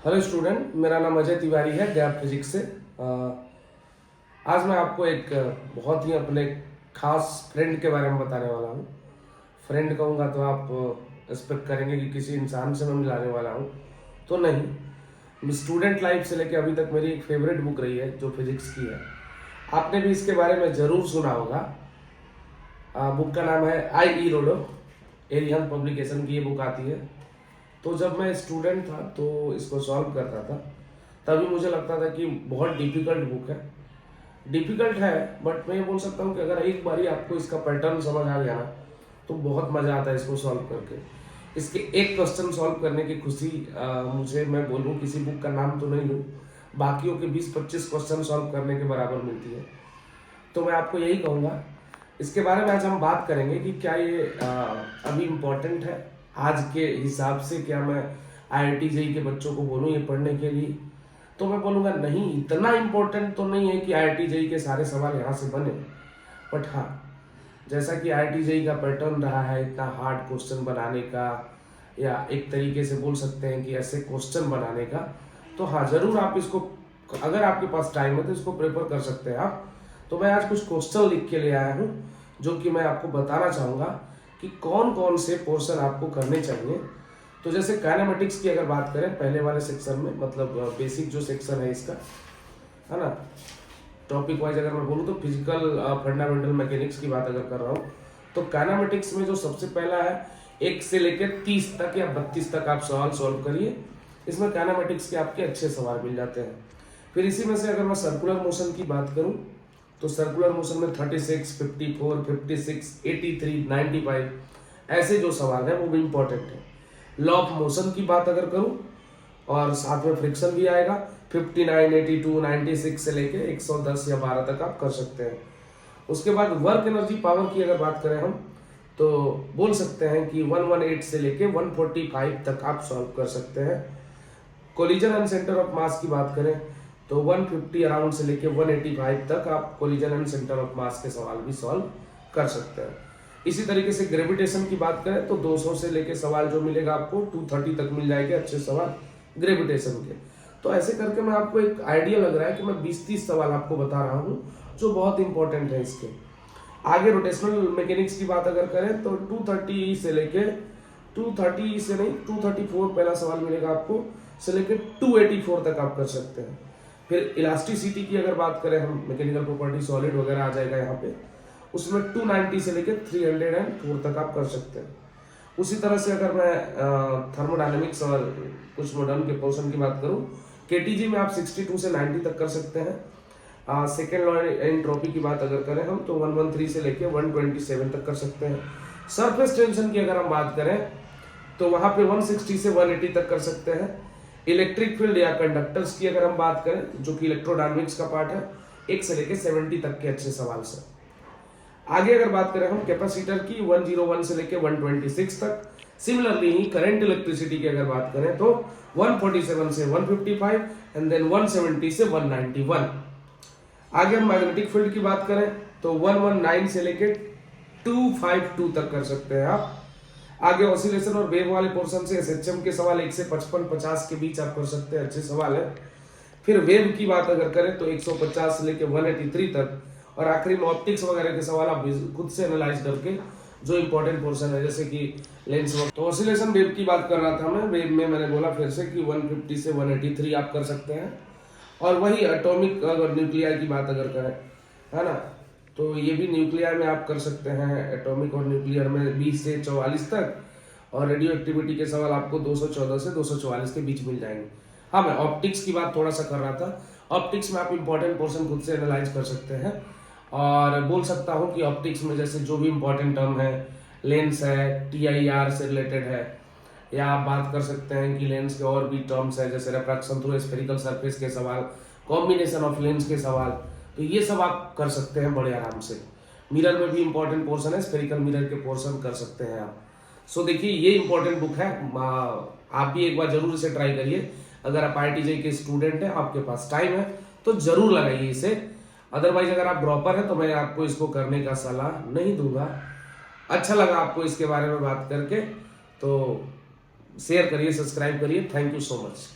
Hello student, मेरा नाम अजय तिवारी है गैप फिजिक्स से। आज मैं आपको एक बहुत ही अपने खास फ्रेंड के बारे में बताने वाला हूँ। फ्रेंड कहूँगा तो आप एक्सपेक्ट करेंगे कि किसी इंसान से मैं मिलाने वाला हूँ, तो नहीं। स्टूडेंट लाइफ से लेकर अभी तक मेरी एक फेवरेट बुक रही है जो फिजिक्स की है। आपने भी इसके बारे में ज़रूर सुना होगा। बुक का नाम है आई ई रोडो, एरियन पब्लिकेशन की ये बुक आती है। तो जब मैं स्टूडेंट था तो इसको सॉल्व करता था, तभी मुझे लगता था कि बहुत डिफिकल्ट बुक है। डिफिकल्ट है, बट मैं ये बोल सकता हूँ कि अगर एक बारी आपको इसका पैटर्न समझ आ गया ना, तो बहुत मज़ा आता है इसको सॉल्व करके। इसके एक क्वेश्चन सॉल्व करने की खुशी मुझे, मैं बोलूँ किसी बुक का नाम तो नहीं लूँ, बाकियों के 20-25 क्वेश्चन सॉल्व करने के बराबर मिलती है। तो मैं आपको यही कहूँगा, इसके बारे में आज हम बात करेंगे कि क्या ये अभी इम्पोर्टेंट है आज के हिसाब से। क्या मैं IIT JEE के बच्चों को बोलूँ ये पढ़ने के लिए, तो मैं बोलूँगा नहीं, इतना इम्पोर्टेंट तो नहीं है कि IIT JEE के सारे सवाल यहाँ से बने। बट हाँ, जैसा कि IIT JEE का पैटर्न रहा है इतना हार्ड क्वेश्चन बनाने का, या एक तरीके से बोल सकते हैं कि ऐसे क्वेश्चन बनाने का, तो हाँ ज़रूर आप इसको, अगर आपके पास टाइम है तो इसको प्रेफर कर सकते हैं आप। तो मैं आज कुछ क्वेश्चन लिख के ले आया हूँ जो कि मैं आपको बताना चाहूँगा कि कौन कौन से पोर्शन आपको करने चाहिए। तो जैसे काइनेमेटिक्स की अगर बात करें पहले वाले सेक्शन में, मतलब बेसिक जो सेक्शन है इसका, है ना, टॉपिक वाइज अगर मैं बोलूँ तो फिजिकल फंडामेंटल मैकेनिक्स की बात अगर कर रहा हूँ, तो काइनेमेटिक्स में जो सबसे पहला है 1 से लेकर 30 तक या 32 तक आप सवाल सॉल्व करिए। इसमें काइनेमेटिक्स के आपके अच्छे सवाल मिल जाते हैं। फिर इसी में से अगर मैं सर्कुलर मोशन की बात करूँ तो सर्कुलर मोशन में 36, 54, 56, 83, 95 ऐसे जो सवाल है वो भी इम्पोर्टेंट है। लॉ ऑफ मोशन की बात अगर करूं, और साथ में फ्रिक्शन भी आएगा, 59, 82, 96 से लेके 110 या 12 तक आप कर सकते हैं। उसके बाद वर्क एनर्जी पावर की अगर बात करें हम, तो बोल सकते हैं कि 118 से लेके 145 तक आप सॉल्व कर सकते हैं। Collision and centre of mass की बात करें तो 150 अराउंड से लेके 185 तक आप collision and centre of mass के सवाल भी सॉल्व कर सकते हैं। इसी तरीके से ग्रेविटेशन की बात करें तो 200 से लेके सवाल जो मिलेगा आपको 230 तक मिल जाएंगे अच्छे सवाल ग्रेविटेशन के। तो ऐसे करके मैं आपको एक आइडिया लग रहा है कि मैं 20-30 सवाल आपको बता रहा हूँ जो बहुत इंपॉर्टेंट है इसके। आगे रोटेशनल मैकेनिक्स की बात अगर करें तो 230 से लेके 230 से नहीं 234 पहला सवाल मिलेगा आपको, से लेके 284 तक आप कर सकते हैं। फिर इलास्टिसिटी की अगर बात करें हम, मैकेनिकल प्रॉपर्टी सॉलिड वगैरह आ जाएगा यहाँ पे, उसमें 290 से लेकर 304 तक आप कर सकते हैं। उसी तरह से अगर मैं थर्मोडायनेमिक्स और कुछ मॉडर्न के पोर्शन की बात करूँ, KTG में आप 62 से 90 तक कर सकते हैं। सेकेंड लॉ एंट्रोपी की बात अगर करें हम तो 113 से लेकर 127 तक कर सकते हैं। सरफेस टेंशन की अगर हम बात करें तो वहाँ पे 160 से 180 तक कर सकते हैं। इलेक्ट्रिक फील्ड या कंडक्टर्स की अगर हम बात करें जो कि इलेक्ट्रोडायनेमिक्स का पार्ट है, 1 से लेकर 70 तक के अच्छे सवाल से। आगे अगर बात करें हम कैपेसिटर की 101 से लेकर 126 तक। सिमिलरली ही करंट इलेक्ट्रिसिटी की अगर बात करें तो 147 से 155 एंड देन 170 से 191। आगे हम मैग्नेटिक फील्ड की बात करें तो 119 से लेकर 252 तक कर सकते हैं आप। आगे ऑसिलेशन और वेव वाले पोर्शन से SHM के सवाल 1 से 55-50 के बीच आप कर सकते हैं, अच्छे सवाल है। फिर वेव की बात अगर करें तो 150 से लेकर 183 तक। और आखिरी में ऑप्टिक्स वगैरह के सवाल आप खुद से एनालाइज करके जो इंपॉर्टेंट पोर्शन है जैसे कि लेंस। तो ऑसिलेशन वेव की बात कर रहा था मैं, वेव में मैंने बोला फिर से कि 150 से 183 आप कर सकते हैं। और वही एटॉमिक अगर न्यूक्लियर की बात अगर करें, है ना, तो ये भी न्यूक्लियर में आप कर सकते हैं, एटॉमिक और न्यूक्लियर में 20 से 44 तक। और रेडियो एक्टिविटी के सवाल आपको 214 से 244 के बीच मिल जाएंगे। हाँ, मैं ऑप्टिक्स की बात थोड़ा सा कर रहा था। ऑप्टिक्स में आप इंपॉर्टेंट पोर्शन खुद से एनालाइज कर सकते हैं। और बोल सकता हूँ कि ऑप्टिक्स में जैसे जो भी इंपॉर्टेंट टर्म है, लेंस है, TIR से रिलेटेड है, या आप बात कर सकते हैं कि लेंस के और भी टर्म्स है जैसे रिफ्रैक्शन थ्रू स्फेरिकल सरफेस के सवाल, कॉम्बिनेशन ऑफ लेंस के सवाल, तो ये सब आप कर सकते हैं बड़े आराम से। मिरर में भी इंपॉर्टेंट पोर्शन है, स्फेरिकल मिरर के पोर्शन कर सकते हैं आप। सो देखिए, ये इंपॉर्टेंट बुक है, आप भी एक बार जरूर इसे ट्राई करिए। अगर आप IIT JEE के स्टूडेंट हैं, आपके पास टाइम है तो जरूर लगाइए इसे। अदरवाइज अगर आप ड्रॉपर हैं तो मैं आपको इसको करने का सलाह नहीं दूंगा। अच्छा लगा आपको इसके बारे में बात करके तो शेयर करिए, सब्सक्राइब करिए। Thank you so much.